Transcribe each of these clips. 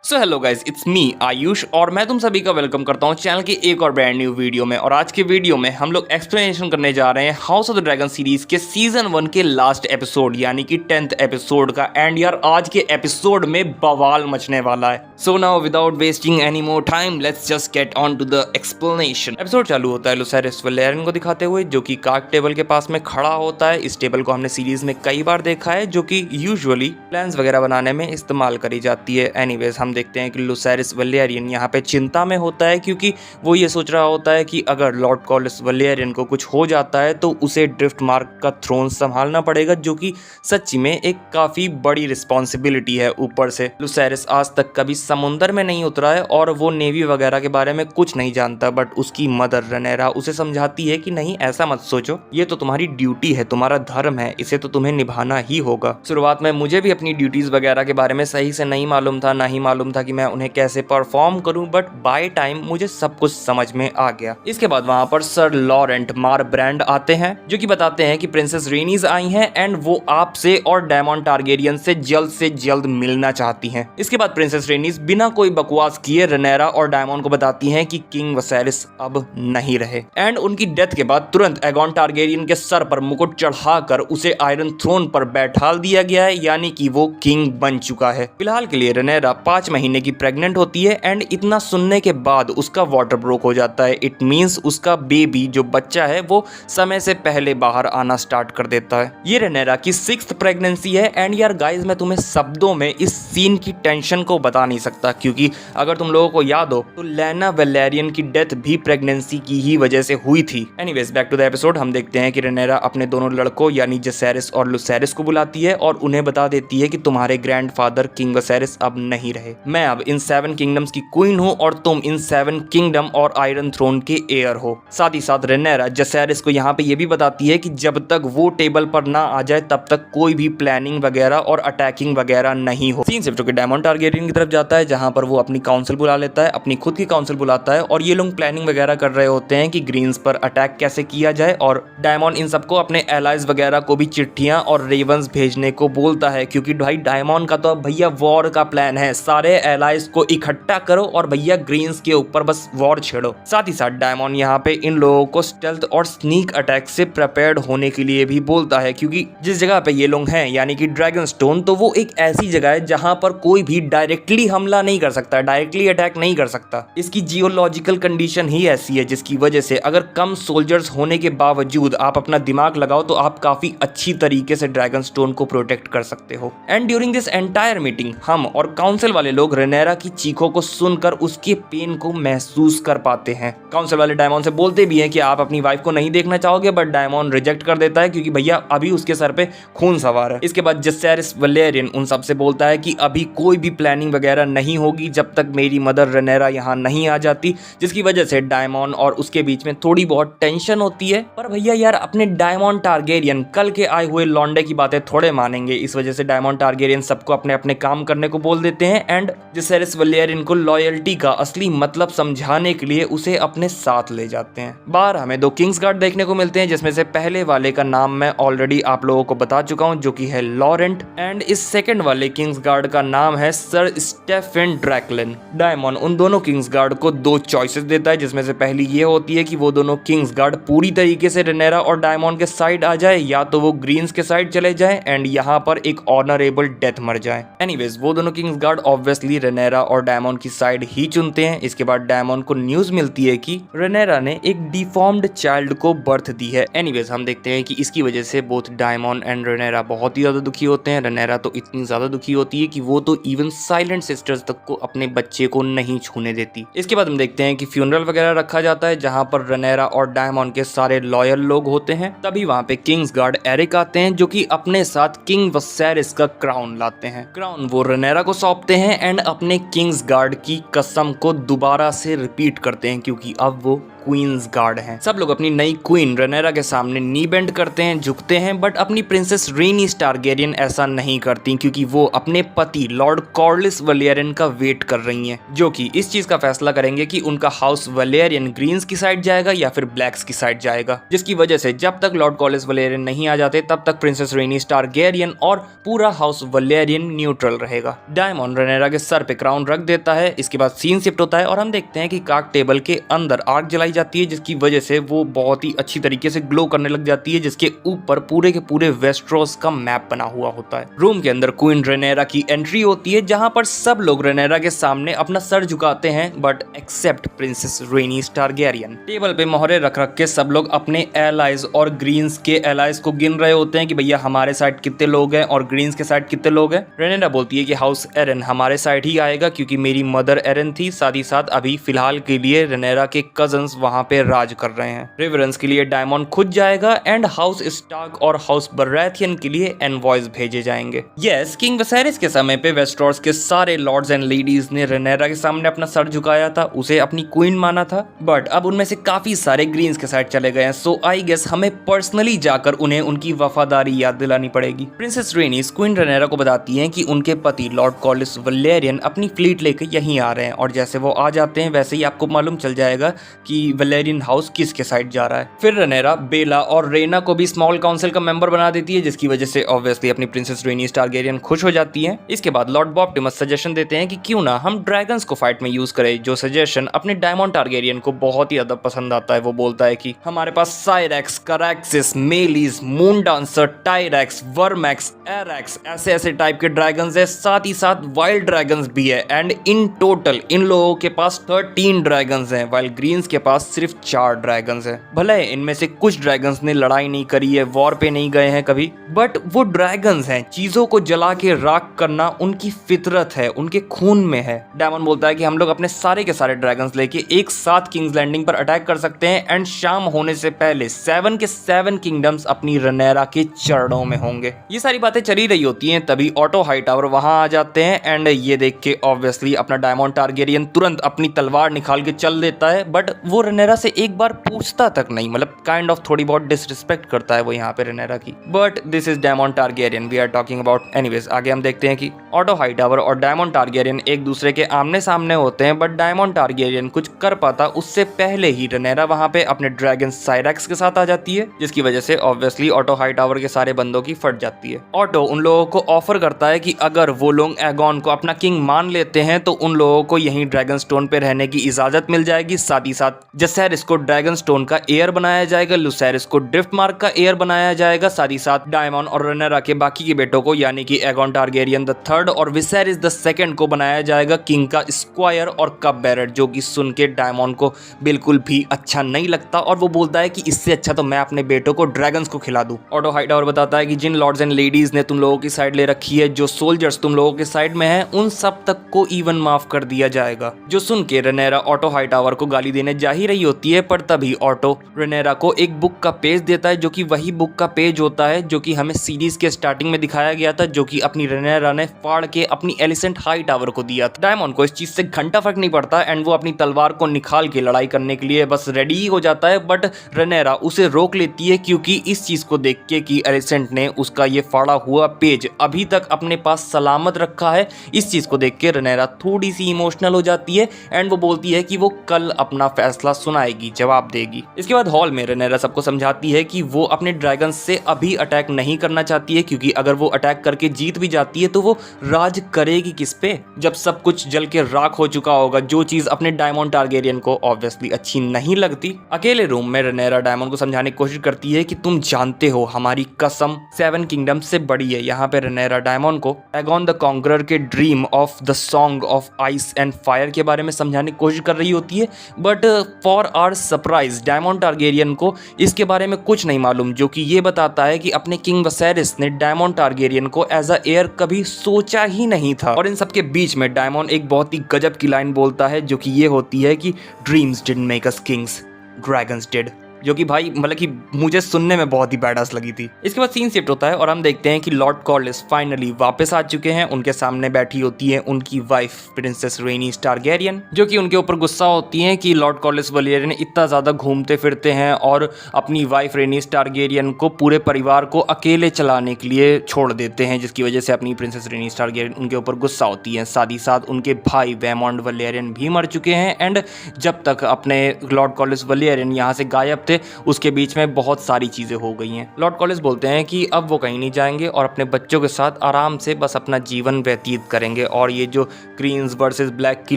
So hello guys, it's me Ayush और मैं तुम सभी का वेलकम करता हूं चैनल के एक और ब्रांड न्यू वीडियो में। और आज के वीडियो में हम लोग एक्सप्लेनेशन करने जा रहे हैं house of the dragon series के सीजन 1 के लास्ट एपिसोड यानी कि 10th एपिसोड का। एंड यार आज के एपिसोड में बवाल मचने वाला है। So now without wasting any more time let's just get on to the explanation. Episode चालू होता है लुसेरिस वैलेरियन को दिखाते हुए जो कि कार्ड टेबल के पास में खड़ा होता है। इस टेबल को हमने सीरीज में कई बार देखा है जो कि यूजुअली प्लान्स वगैरह बनाने में इस्तेमाल करी जाती है। एनीवेज हम देखते हैं कि लुसेरिस वैलेरियन यहाँ पे चिंता में होता है क्योंकि वो ये सोच रहा होता है कि अगर लॉर्ड कॉर्लिस वैलेरियन को कुछ हो जाता है तो उसे ड्रिफ्ट मार्क का थ्रोन संभालना पड़ेगा, जो कि सच्ची में एक काफी बड़ी रिस्पॉन्सिबिलिटी है। ऊपर से लुसेरिस आज तक कभी समुंदर में नहीं उतरा है और वो नेवी वगैरह के बारे में कुछ नहीं जानता, बट उसकी मदर रनेरा उसे समझाती है कि नहीं ऐसा मत सोचो, ये तो तुम्हारी ड्यूटी है, तुम्हारा धर्म है, इसे तो तुम्हें निभाना ही होगा। शुरुआत में मुझे भी अपनी ड्यूटीज वगैरह के बारे में सही से नहीं मालूम था, ना ही मालूम था कि मैं उन्हें कैसे परफॉर्म करूं, बट बाय टाइम मुझे सब कुछ समझ में आ गया। इसके बाद वहां पर सर लॉरेंट मारब्रैंड आते हैं जो कि बताते हैं कि प्रिंसेस रेनीज आई हैं एंड वो आपसे और डायमंड टारगेरियन से जल्द मिलना चाहती हैं। इसके बाद प्रिंसेस रेनीज बिना कोई बकवास किए रनेरा और डायमंड को बताती हैं कि किंग वसेरिस अब नहीं रहे। एंड उनकी डेथ के बाद तुरंत एगॉन टारगेरियन के सर पर मुकुट चढ़ाकर उसे आयरन थ्रोन पर बैठाल दिया गया है, यानी कि वो किंग बन चुका है। फिलहाल के लिए रनेरा 5 महीने की प्रेग्नेंट होती है एंड इतना सुनने के बाद उसका वाटर ब्रोक हो जाता है। इट मींस उसका बेबी जो बच्चा है वो समय से पहले बाहर आना स्टार्ट कर देता है। ये रनेरा की 6th प्रेगनेंसी है। एंड यार गाइस, मैं तुम्हें शब्दों में इस सीन की टेंशन को बता नहीं सकता क्योंकि अगर तुम लोगों को याद हो तो लेना वैलेरियन की डेथ भी प्रेगनेंसी की ही वजह से हुई थी। Anyways back to the episode. हम देखते हैं कि रनेरा अपने दोनों लड़कों यानी जसेरिस और लुसेरिस को बुलाती है और उन्हें बता देती है कि तुम्हारे ग्रैंडफादर किंग वसेरिस अब नहीं रहे। मैं अब इन 7 किंगडम्स की क्वीन हूँ और तुम इन 7 किंगडम और आयरन थ्रोन के एयर हो। साथ ही साथ रनेरा जसेरिस को यहाँ पे ये भी बताती है कि जब तक वो टेबल पर ना आ जाए तब तक कोई भी प्लानिंग वगैरह और अटैकिंग वगैरह नहीं हो। सीन शिफ्ट होकर डायमंड टारगेरियन की तरफ जाता है जहां पर वो अपनी काउंसिल बुला लेता है, अपनी खुद की काउंसिल बुलाता है और ये लोग प्लानिंग वगैरह कर रहे होते हैं कि ग्रीन्स पर अटैक कैसे किया जाए। और डायमंड इन सबको अपने एलाइज वगैरह को भी चिट्ठियां और रेवंस भेजने को बोलता है क्योंकि भाई डायमंड का तो भैया वॉर का प्लान है, सारे एलाइज को इकट्ठा करो और भैया ग्रीन्स के ऊपर बस वॉर छेड़ो। साथ ही साथ डायमंड यहाँ पे इन लोगों को स्टेल्थ और स्नीक अटैक से प्रिपेयर्ड होने के लिए भी बोलता है क्योंकि जिस जगह पे ये लोग हैं यानी कि ड्रैगन स्टोन, तो वो एक ऐसी जगह है जहां पर कोई भी डायरेक्टली हमला नहीं कर सकता, डायरेक्टली अटैक नहीं कर सकता। इसकी जियोलॉजिकल कंडीशन ही ऐसी है जिसकी वजह से अगर कम सोल्जर्स होने के बावजूद आप अपना दिमाग लगाओ तो आप काफी अच्छी तरीके से ड्रैगन स्टोन को प्रोटेक्ट कर सकते हो। And during this entire meeting हम और काउंसिल वाले लोग रनेरा की चीखों को सुनकर उसके पेन को महसूस कर पाते हैं। काउंसिल वाले डायमंड से बोलते भी हैं कि आप अपनी वाइफ को नहीं देखना चाहोगे, बट डायमंड रिजेक्ट कर देता है क्योंकि भैया अभी उसके सर पे खून सवार है। इसके बाद जसेरिस वैलेरियन उन सबसे बोलता है कि अभी कोई भी प्लानिंग वगैरह नहीं होगी जब तक मेरी मदर रनेरा यहाँ नहीं आ जाती, जिसकी वजह से डायमंड और उसके बीच में थोड़ी बहुत टेंशन होती है। पर भैया यार अपने डायमंड टारगेरियन कल के आए हुए लॉन्डे की बातें थोड़े मानेंगे, इस वजह से डायमंड टारगेरियन सबको अपने अपने काम करने को बोल देते हैं। एंड जसेरिस वैलेरियन को लॉयल्टी का असली मतलब समझाने के लिए उसे अपने साथ ले जाते हैं। बाहर हमें 2 किंग्स गार्ड देखने को मिलते हैं जिसमें से पहले वाले का नाम मैं ऑलरेडी आप लोगों को बता चुका हूं जो कि है लॉरेंट। एंड इस सेकंड वाले किंग्स गार्ड का नाम है सर स्टेफन ड्रैकलिन। डायमंड उन दोनों किंग्स गार्ड को 2 चॉइसेस देता है जिसमें से पहली ये होती है कि वो दोनों किंग्स गार्ड पूरी तरीके से रनेरा और डायमंड के साइड आ जाए या तो वो ग्रीन्स के साइड चले जाए एंड यहाँ पर एक ऑनरेबल डेथ मर जाए। एनीवेज वो दोनों किंग्स गार्ड ऑब्वियसली रनेरा और डायमंड की साइड ही चुनते हैं। इसके बाद डायमंड को न्यूज मिलती है कि रनेरा ने एक डिफॉर्म्ड चाइल्ड को बर्थ दी है। एनीवेज हम देखते हैं कि इसकी वजह से बोथ डायमंड एंड रनेरा बहुत ही ज्यादा दुखी होते हैं। रनेरा तो इतनी ज्यादा दुखी होती है कि वो तो इवन साइलेंट सिस्टर्स तक को अपने बच्चे को नहीं छूने देती। इसके बाद हम देखते हैं कि फ्यूनरल वगैरह रखा जाता है जहां पर रनेरा और डायमंड के सारे लॉयल लोग होते हैं। तभी वहां पे किंग्स गार्ड एरिक आते हैं जो कि अपने साथ किंग वसेरिस का क्राउन लाते हैं। क्राउन वो रनेरा को सौंपते हैं एंड अपने किंग्स गार्ड की कसम को दोबारा से रिपीट करते हैं क्योंकि अब वो क्वींस गार्ड हैं। सब लोग अपनी नई क्वीन रनेरा के सामने नी बेंड करते हैं, झुकते हैं, बट अपनी प्रिंसेस रेनीस टारगेरियन ऐसा नहीं करती क्योंकि वो अपने पति लॉर्ड कॉर्लिस वैलेरियन का वेट कर रही हैं, जो कि इस चीज का फैसला करेंगे कि उनका हाउस वैलेरियन ग्रीन्स की साइड जाएगा या फिर ब्लैक्स की साइड जाएगा। जिसकी वजह से जब तक लॉर्ड कॉर्लिस वैलेरियन नहीं आ जाते तब तक प्रिंसेस रेनीस टारगेरियन और पूरा हाउस वैलेरियन न्यूट्रल रहेगा। डायमंड रनेरा के सर पे क्राउन रख देता है। इसके बाद सीन शिफ्ट होता है और हम देखते हैं कि काक टेबल के अंदर आग जलाई जाती है, जिसकी वजह से वो बहुत ही अच्छी तरीके से ग्लो करने लग जाती है, जिसके ऊपर पूरे के पूरे वेस्ट्रोस का मैप बना हुआ होता है। रूम के अंदर क्वीन रेनेरा की एंट्री होती है, जहां पर सब लोग रेनेरा के सामने अपना सर झुकाते हैं, but except princess Rhaenys Targaryen. Table पे मोहरे रख रख के सब लोग अपने एलाइज और ग्रीन्स के एलाइज को गिन रहे होते हैं कि भैया हमारे साइड कितने लोग हैं और ग्रीन्स के साइड कितने लोग हैं। रेनेरा बोलती है कि हाउस एरन हमारे साइड ही आएगा क्योंकि मेरी मदर एरन थी, साथ ही साथ अभी फिलहाल के लिए रेनेरा के कजन्स वहां पे राज कर रहे हैं। रिवरेंस के लिए डायमंड खुद जाएगा एंड हाउस स्टार्क और हाउस बराथियन के लिए एनवॉयज भेजे जाएंगे। यस, किंग विसेरिस के समय पे वेस्टरोस के सारे लॉर्ड्स एंड लेडीज ने रेनेरा के सामने अपना सर झुकाया था, उसे अपनी क्वीन माना था, बट अब उनमें से काफी सारे ग्रीन्स के साइड चले गए हैं। सो आई गेस हमें पर्सनली जाकर उन्हें उनकी वफादारी याद दिलानी पड़ेगी। प्रिंसेस रेनिस क्वीन रेनेरा को बताती हैं कि उनके पति लॉर्ड कॉलिस वलेरियन अपनी फ्लीट लेकर यहीं आ रहे हैं और जैसे वो आ जाते हैं वैसे ही आपको मालूम चल जाएगा कि वलेरियन हाउस किसके साइड जा रहा है। फिर रेनेरा बेला और रेना को भी स्मॉल काउंसिल का मेंबर बना देती है, जिसकी वजह से ऑब्वियसली अपनी प्रिंसेस रेनिस टारगेरियन खुश हो जाती है। इसके बाद लॉर्ड बॉप्टिमस सजेशन देते हैं कि क्यों ना हम ड्रैगन्स को फाइट में यूज करें, जो सजेशन अपने डायमंड टारगेरियन को बहुत ही ज्यादा पसंद आता है। वो बोलता है कि हमारे पास Syrax, Caraxes, Meleys, Moondancer, Tyraxes, Vermax, Arrax ऐसे टाइप के ड्रैगन्स है, साथ ही साथ वाइल्ड ड्रैगन्स भी है एंड इन टोटल इन लोगों के पास 13 ड्रैगन्स हैं, वाइल ग्रीन्स के पास सिर्फ 4 ड्रैगन्स हैं। भले इनमें से कुछ ड्रैगन्स ने लड़ाई नहीं करी है, वॉर पे नहीं गए हैं कभी, बट वो ड्रैगन्स हैं, चीजों को जला के राख करना उनकी फितरत है, उनके खून में है। डायमंड बोलता है कि हम लोग अपने सारे के सारे ड्रैगन्स लेके एक साथ किंग्स लैंडिंग पर अटैक कर सकते हैं एंड शाम होने से पहले 7 के 7 किंगडम्स अपनी रेनेरा के चरणों में होंगे। ये सारी बातें चली रही होती हैं, तभी ऑटो हाईटावर वहां आ जाते हैं एंड ये देख के ऑब्वियसली अपना डायमंड टारगेरियन तुरंत अपनी तलवार निकाल के चल देता है, बट वो रेनेरा से एक बार पूछता तक नहीं, मतलब काइंड ऑफ थोड़ी बहुत डिसरिस्पेक्ट करता है वो यहाँ पे रेनेरा की। But this is Daemon Targaryen we are talking about. Anyways आगे हम देखते हैं कि ऑटो हाईटावर और डायमंड टारगेरियन एक दूसरे के आमने सामने होते हैं, बट डायमंड टारगेरियन कुछ कर पाता उससे पहले ही रेनेरा वहां पे अपने ड्रैगन साइरेक्स के साथ आ जाती है, जिसकी वजह से ऑब्वियसली ऑटो हाईटावर के सारे बंदों की फट जाती है। ऑटो उन लोगों को ऑफर करता है कि अगर वो लोग एगॉन को अपना किंग मान लेते हैं तो उन लोगों को यहीं ड्रैगन स्टोन पे रहने की इजाजत मिल जाएगी, साथ ही साथ जसेरिस को ड्रैगन स्टोन का एयर बनाया जाएगा, लुसेरिस को ड्रिफ्ट मार्क का एयर बनाया जाएगा, साथ ही साथ डायमंड और रेनेरा के बाकी के बेटों को यानी कि एगॉन टारगेरियन द थर्ड और विसेरिस द सेकंड को बनाया जाएगा किंग का स्क्वायर और कप बेरर, जो कि सुन के डायमंड को बिल्कुल भी अच्छा नहीं लगता और वो बोलता है कि इससे अच्छा तो मैं अपने बेटों को ड्रैगन्स को खिला दूं। ऑटो हाईटावर बताता है कि जिन लॉर्ड्स एंड लेडीज ने तुम लोगों की साइड ले रखी है, जो सोल्जर्स तुम लोगों के साइड में हैं, उन सब तक को इवन माफ कर दिया जाएगा। जो सुन के रेनेरा ऑटो हाईटावर को गाली देने जा ही रही होती है, पर तभी ऑटो रेनेरा को एक बुक का पेज देता है, जो कि वही बुक का पेज होता है जो कि हमें सीरीज के स्टार्टिंग में दिखाया गया था, जो कि अपनी रेनेरा ने फाड़ के अपनी एलिसेंट हाईटावर को दिया था। डायमंड को इस चीज से घंटा फर्क नहीं पड़ता एंड वो अपनी तलवार को निकाल के लड़ाई करने के लिए बस रेडी हो जाता है, बट रेनेरा उसे रोक लेती है क्योंकि इस चीज को देख के कि एलिसेंट ने उसका ये फाड़ा हुआ पेज अभी तक अपने पास सलामत रखा है, इस चीज को देख के रेनेरा थोड़ी सी इमोशनल हो जाती है एंड वो बोलती है कि वो कल अपना फैसला सुनाएगी, जवाब देगी। इसके बाद हॉल में रेनेरा सबको समझाती है कि वो अपने ड्रैगन से अभी अटैक नहीं करना चाहती है, क्योंकि अगर वो अटैक करके जीत भी जाती है तो वो राज करेगी किस पे, जब सब कुछ जल के राख हो चुका होगा, जो चीज अपने डायमंड टारगेरियन को ऑब्वियसली अच्छी नहीं लगती। अकेले रूम में रेनेरा डायमंड को समझाने की कोशिश करती है कि तुम जानते हो हमारी कसम 7 किंगडम से बड़ी है। यहाँ पे रेनेरा डायमंड को एगॉन द कॉन्करर के dream of the song of ice and fire के बारे में समझाने की कोशिश कर रही होती है, but for our surprise Daemon Targaryen को इसके बारे में कुछ नहीं मालूम, जो कि ये बताता है कि अपने किंग विसेरिस ने डायमंड टारगेरियन को एज अ एयर कभी सोचा ही नहीं था। और इन सबके बीच में डायमंड एक बहुत ही गजब की लाइन बोलता है, जो कि ये होती है कि dreams didn't make us Kings, dragons did, जो कि भाई मतलब कि मुझे सुनने में बहुत ही बैडास लगी थी। इसके बाद सीन शिफ्ट होता है और हम देखते हैं कि लॉर्ड कॉलिस फाइनली वापस आ चुके हैं। उनके सामने बैठी होती है उनकी वाइफ प्रिंसेस रेनिस टारगेरियन, जो कि उनके ऊपर गुस्सा होती हैं कि लॉर्ड कॉलिस वलेरियन इतना ज़्यादा घूमते फिरते हैं और अपनी वाइफ रेनिस टारगेरियन को पूरे परिवार को अकेले चलाने के लिए छोड़ देते हैं, जिसकी वजह से अपनी प्रिंसेस रेनिस टारगेरियन उनके ऊपर गुस्सा होती है। साथ ही साथ उनके भाई वेमॉन्ड वलेरियन भी मर चुके हैं एंड जब तक अपने लॉर्ड कॉलिस वलेरियन यहाँ से गायब थे थे उसके बीच में बहुत सारी चीजें हो गई हैं। लॉर्ड कॉलिस बोलते हैं कि अब वो कहीं नहीं जाएंगे और अपने बच्चों के साथ आराम से बस अपना जीवन व्यतीत करेंगे, और ये जो क्वींस वर्सेस ब्लैक की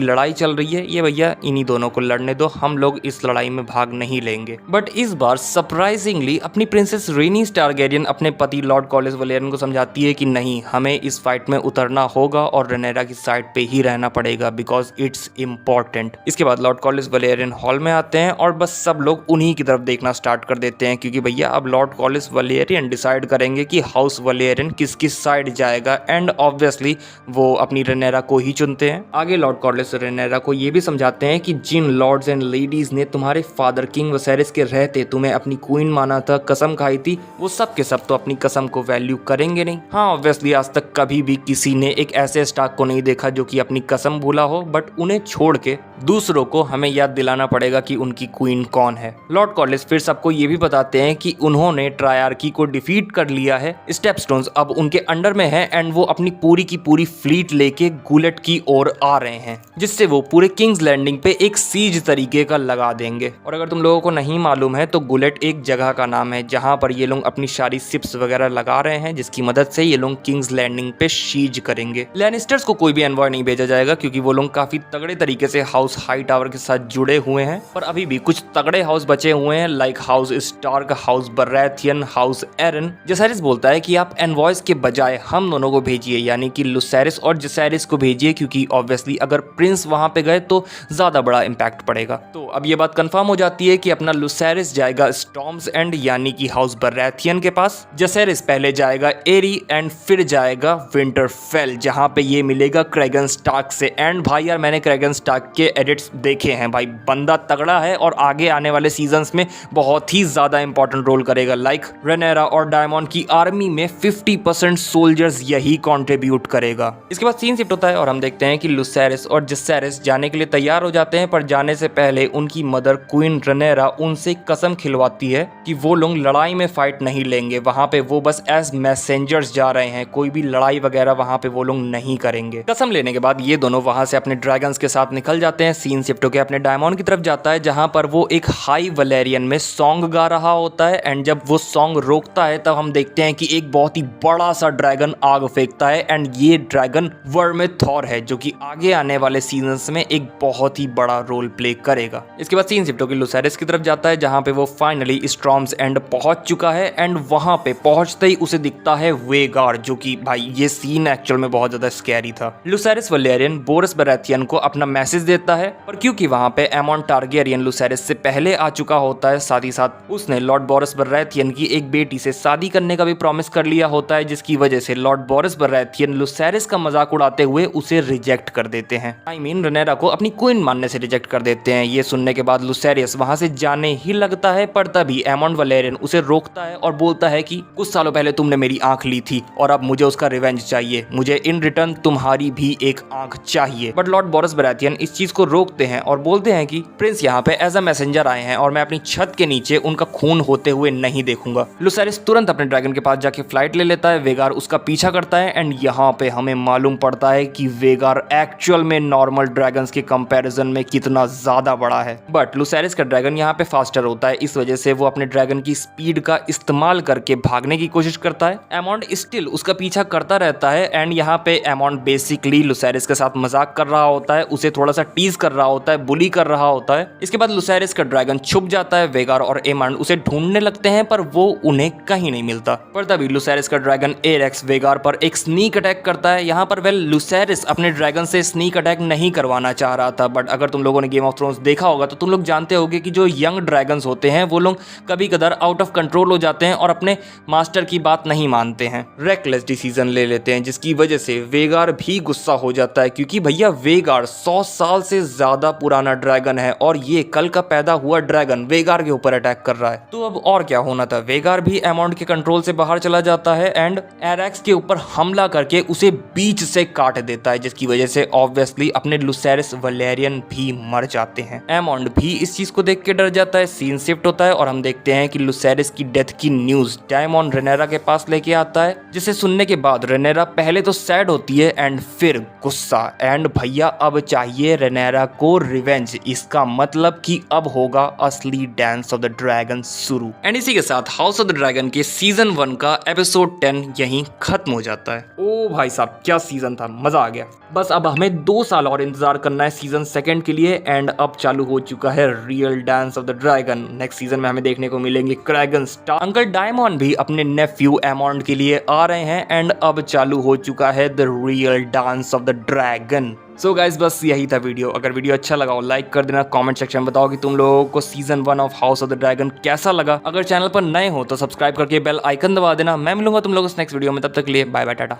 लड़ाई चल रही है ये भैया इन्हीं दोनों को लड़ने दो, हम लोग इस लड़ाई में भाग नहीं लेंगे। बट इस बार सरप्राइजिंगली अपनी प्रिंसेस रेनीस टारगेरियन अपने पति लॉर्ड कॉलिस वलेरियन को समझाती है कि नहीं, हमें इस फाइट में उतरना होगा और रेनेरा की साइड पे ही रहना पड़ेगा बिकॉज इट्स इम्पोर्टेंट। इसके बाद लॉर्ड कॉलिस वलेरियन हॉल में आते हैं और बस सब लोग उन्हीं की तरफ देखना स्टार्ट कर देते हैं, क्योंकि भैया अब लॉर्ड कॉलिस वलेरियन डिसाइड करेंगे कि हाउस वलेरियन किस किस साइड जाएगा, एंड ऑब्वियसली वो अपनी रेनेरा को ही चुनते हैं। आगे लॉर्ड कॉलिस रेनेरा को ये भी समझाते हैं कि जिन लॉर्ड्स एंड लेडीज ने तुम्हारे फादर किंग वसेरिस के रहते तुम्हें अपनी क्वीन माना था, कसम खाई थी, वो सब के सब तो अपनी कसम को वैल्यू करेंगे नहीं। हाँ ऑब्वियसली आज तक कभी भी किसी ने एक ऐसे स्टार्क को नहीं देखा जो कि अपनी कसम भूला हो, बट उन्हें छोड़ के दूसरों को हमें याद दिलाना पड़ेगा कि उनकी क्वीन कौन है। लॉर्ड कॉलिस फिर सबको ये भी बताते हैं कि उन्होंने ट्रायर्की को डिफीट कर लिया है, स्टेपस्टोन्स अब उनके अंडर में है एंड वो अपनी पूरी की पूरी फ्लीट लेके गुलेट की ओर आ रहे हैं, जिससे वो पूरे किंग्स लैंडिंग पे एक सीज तरीके का लगा देंगे। और अगर तुम लोगों को नहीं मालूम है तो गुलेट एक जगह का नाम है जहां पर ये लोग अपनी सारी शिप्स वगैरह लगा रहे हैं, जिसकी मदद से ये लोग किंग्स लैंडिंग पे सीज करेंगे। लैनिस्टर्स को कोई भी एनवॉय नहीं भेजा जाएगा क्योंकि वो लोग काफी तगड़े तरीके से हाउस हाई टावर के साथ जुड़े हुए हैं, पर अभी भी कुछ तगड़े हाउस बचे हुए हैं like house Stark, house Baratheon, house Arryn. Jacaerys बोलता है कि आप एनवॉयज के बजाय हम दोनों को भेजिए, यानी कि लुसेरिस और जसेरिस को भेजिए, क्योंकि ऑब्वियसली अगर प्रिंस वहां पे गए तो ज्यादा बड़ा इंपैक्ट पड़ेगा। तो अब ये बात कंफर्म हो जाती है कि अपना लुसेरिस जाएगा स्टॉर्म्स एंड यानी कि हाउस बराथियन के पास, जसेरिस पहले जाएगा एरी एंड फिर जाएगा विंटरफेल जहां पे ये मिलेगा क्रेगन स्टार्क से। एंड भाई यार मैंने क्रेगन स्टार्क के एडिट्स देखे हैं भाई, बंदा तगड़ा है और आगे आने वाले सीजन्स में बहुत ही ज्यादा इंपॉर्टेंट रोल करेगा। लाइक रेनेरा और डायमंड की आर्मी में 50% सोल्जर्स यही कंट्रीब्यूट करेगा। इसके बाद सीन शिफ्ट होता है और हम देखते हैं कि लुसेरिस और जसेरिस जाने के लिए तैयार हो जाते हैं, पर जाने से पहले उनकी मदर क्वीन रेनेरा उनसे कसम खिलवाती है कि वो लोग लड़ाई में फाइट नहीं लेंगे, वहां पे वो बस एज मैसेंजर्स जा रहे हैं, कोई भी लड़ाई वगैरह वहां पे वो लोग नहीं करेंगे। कसम लेने के बाद ये दोनों वहां से अपने ड्रैगन्स के साथ निकल जाते हैं। सीन शिफ्ट होकर अपने डायमंड की तरफ जाता है जहां पर वो एक हाई वलेरियन में सॉन्ग गा रहा होता है, एंड जब वो सॉन्ग रोकता है तब हम देखते हैं कि एक बहुत ही बड़ा सा ड्रैगन आग फेंकता है, एंड ये ड्रैगन वर्मिथॉर है जो कि आगे आने वाले सीजन्स में एक बहुत ही बड़ा रोल प्ले करेगा। इसके बाद सीन शिफ्ट होकर लुसेरिस की तरफ जाता है जहां पे वो फाइनली स्टॉर्म्स एंड पहुंच चुका है, एंड वहां पे पहुंचते ही उसे दिखता है वेगार, जो कि भाई ये सीन एक्चुअल में बहुत ज्यादा स्कैरी था। लुसेरिस वलेरियन बोरस बराथियन को अपना मैसेज देता है, पर क्योंकि वहां पे एमॉन टारगेरियन लुसेरिस से पहले आ चुका होता है, साथ ही साथ उसने लॉर्ड बोरस बराथियन की एक बेटी से शादी करने का भी प्रॉमिस कर लिया होता है, जिसकी वजह से लॉर्ड बोरस बराथियन लुसेरिस का मजाक उड़ाते हुए उसे रिजेक्ट कर देते हैं। आई मीन रेनेरा को अपनी क्वीन मानने से रिजेक्ट कर देते हैं। ये सुनने के बाद लुसेरियस वहां से जाने ही लगता है, पर तभी एमॉन वलेरियन उसे रोकता है और बोलता है कि कुछ सालों पहले तुमने मेरी आंख ली थी और अब मुझे उसका रिवेंज चाहिए, मुझे इन रिटर्न तुम्हारी भी एक आंख चाहिए। बट लॉर्ड बोरस बराथियन इस चीज को रोकते हैं और बोलते हैं कि प्रिंस यहाँ पे एज अ मैसेंजर आए हैं और मैं अपनी छत के नीचे उनका खून होते हुए नहीं देखूंगा। लुसेरिस तुरंत अपने ड्रैगन के पास जाके फ्लाइट ले लेता है, वेगार उसका पीछा करता है, एंड यहाँ पे हमें मालूम पड़ता है कि वेगार एक्चुअल में नॉर्मल ड्रैगन्स के कंपैरिजन में कितना ज्यादा बड़ा है। बट लुसेरिस का ड्रैगन यहाँ पे फास्टर होता है, इस वजह से वो अपने ड्रैगन की स्पीड का इस्तेमाल करके भागने की कोशिश करता है। एमॉन्ड स्टिल उसका पीछा करता रहता है, एंड यहाँ पे एमॉन्ड बेसिकली लुसेरिस के साथ मजाक कर रहा होता है, उसे थोड़ा सा टीज कर रहा होता है, बुली कर रहा होता है। इसके बाद लुसेरिस का ड्रैगन छुप जाता है, वेगार और एमॉन्ड उसे ढूंढने लगते हैं पर वो उन्हें कहीं नहीं मिलता। पर तभी लुसेरिस का ड्रैगन एरेक्स वेगार पर एक स्नीक अटैक करता है। यहाँ पर वेल लुसेरिस अपने ड्रैगन से स्नीक अटैक नहीं करवाना चाह रहा था, बट अगर तुम लोगों ने गेम ऑफ थ्रोन्स देखा होगा तो तुम लोग जानते होगे कि जो यंग ड्रैगन्स होते हैं वो लोग कभी कदार आउट ऑफ कंट्रोल हो जाते हैं और अपने मास्टर की बात नहीं मानते हैं, रेकलेस डिसीजन ले लेते हैं, जिसकी वजह से वेगार भी गुस्सा हो जाता है, क्योंकि भैया वेगार 100 साल से ज्यादा पुराना ड्रैगन है और ये कल का पैदा हुआ ड्रैगन वेगार के ऊपर अटैक कर रहा है। तो अब और क्या होना था, वेगार भी एमॉन्ड के कंट्रोल से बाहर चला जाता है एंड एरेक्स के ऊपर हमला करके उसे बीच से काट देता है, जिसकी वजह से ऑब्वियसली अपने लुसेरिस वलेरियन भी मर जाते हैं। एमॉन्ड भी इस चीज को देख के डर जाता है। सीन शिफ्ट होता है और हम देखते हैं कि लुसेरिस की डेथ की न्यूज डायमंड रेनेरा के पास लेके आता है, जिसे सुनने के बाद रेनेरा पहले तो सैड होती है एंड फिर गुस्सा, एंड भैया अब चाहिए रेनेरा को रिवेंज। इसका मतलब कि अब होगा असली डांस ऑफ द ड्रैगन शुरू। एंड इसी के साथ हाउस ऑफ द ड्रैगन के सीजन 1 का एपिसोड 10 यहीं खत्म हो जाता है। ओ भाई साहब क्या सीजन था, मजा आ गया। बस अब हमें 2 साल और इंतजार करना है सीजन 2 के लिए। एंड अब चालू हो चुका है real dance of the dragon. Next season में हमें देखने को मिलेंगे क्रैगन स्टार, अंकल डायमंड भी अपने नेफ्यू एमॉन्ड के लिए आ रहे हैं। एंड अब चालू हो चुका है the real dance of the dragon. So guys बस यही था वीडियो। अगर वीडियो अच्छा लगा हो लाइक कर देना, कमेंट सेक्शन में बताओ कि तुम लोगों को season 1 of house of the dragon कैसा लगा। अगर चैनल पर नए हो तो सब्सक्राइब करके बेल आइकन दबा देना। मैं मिलूंगा तुम लोगों को नेक्स्ट वीडियो में, तब तक के लिए बाय बाय टाटा।